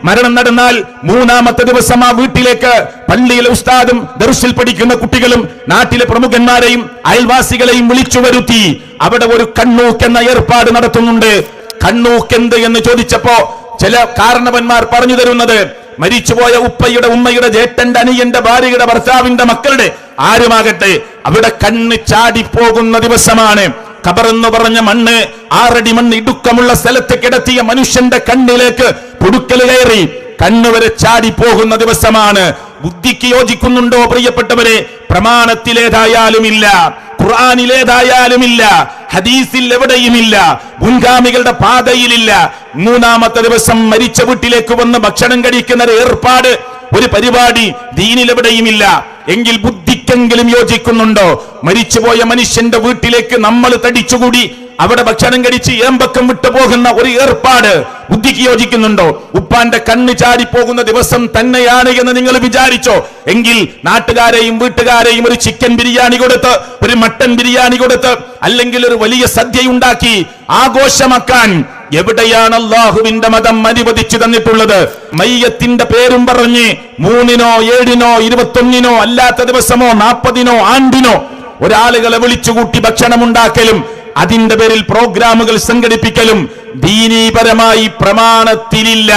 മരണം നടന്നാൽ മൂന്നാമത്തെ ദിവസം ആ വീട്ടിലേക്ക് പള്ളിയിലെ ഉസ്താദും ദർസിൽ പഠിക്കുന്ന കുട്ടികളും നാട്ടിലെ പ്രമുഖന്മാരെയും അയൽവാസികളെയും വിളിച്ചു വരുത്തി അവിടെ ഒരു കണ്ണൂക്ക് എന്ന ഏർപ്പാട് നടത്തുന്നുണ്ട്. കണ്ണൂക്ക് എന്ത് എന്ന് ചോദിച്ചപ്പോ ചില കാരണവന്മാർ പറഞ്ഞു തരുന്നത്, മരിച്ചുപോയ ഉപ്പയുടെ, ഉമ്മയുടെ, ജേട്ടന്റെ, അനിയന്റെ, ഭാര്യയുടെ, ഭർത്താവിന്റെ, മക്കളുടെ ആരുമാകട്ടെ അവിടെ കണ്ണ് ചാടിപ്പോകുന്ന ദിവസമാണ്. ഖബറെന്ന് പറഞ്ഞ മണ്ണ്, 6 അടി മണ്ണ് ഇടുക്കമുള്ള സ്ഥലത്ത് കിടത്തിയ മനുഷ്യന്റെ കണ്ണിലേക്ക് പുടുക്കൽ കയറി കണ്ണുവരെ ചാടിപ്പോകുന്ന ദിവസമാണ്. ബുദ്ധിക്ക് യോജിക്കുന്നുണ്ടോ പ്രിയപ്പെട്ടവരെ? പ്രമാണത്തിലേതായാലുമില്ല, ഖുർആനിലേതായാലുമില്ല, ഹദീസിൽ എവിടെയുമില്ല, മുൻഗാമികളുടെ പാതയിലില്ല. മൂന്നാമത്തെ ദിവസം മരിച്ച വീട്ടിലേക്ക് വന്ന് ഭക്ഷണം കഴിക്കുന്ന ഒരു ഏർപ്പാട്, ഒരു പരിപാടി ദീനിലെവിടെയുമില്ല. എങ്കിൽ ബുദ്ധിക്കെങ്കിലും യോജിക്കുന്നുണ്ടോ? മരിച്ചുപോയ മനുഷ്യന്റെ വീട്ടിലേക്ക് നമ്മൾ തടിച്ചുകൂടി അവിടെ ഭക്ഷണം കഴിച്ച് ഏമ്പക്കം വിട്ടുപോകുന്ന ഒരു ഏർപ്പാട് ബുദ്ധിക്ക് യോജിക്കുന്നുണ്ടോ? ഉപ്പാന്റെ കണ്ണ് ചാടിപ്പോകുന്ന ദിവസം തന്നെയാണ് എന്ന് നിങ്ങൾ വിചാരിച്ചോ? എങ്കിൽ നാട്ടുകാരെയും വീട്ടുകാരെയും ഒരു ചിക്കൻ ബിരിയാണി കൊടുത്ത്, ഒരു മട്ടൻ ബിരിയാണി കൊടുത്ത്, അല്ലെങ്കിൽ ഒരു വലിയ സദ്യയുണ്ടാക്കി ആഘോഷമാക്കാൻ എവിടെയാണ് അള്ളാഹുവിന്റെ മതം അനുവദിച്ചു തന്നിട്ടുള്ളത്? മയ്യത്തിന്റെ പേരും പറഞ്ഞ് 3-നോ 7-നോ 21-നോ അല്ലാത്ത ദിവസമോ 40-നോ ആണ്ടിനോ ഒരാളുകളെ വിളിച്ചുകൂട്ടി ഭക്ഷണമുണ്ടാക്കലും അതിന്റെ പേരിൽ പ്രോഗ്രാമുകൾ സംഘടിപ്പിക്കലും ദീനീപരമായി പ്രമാണത്തിലില്ല.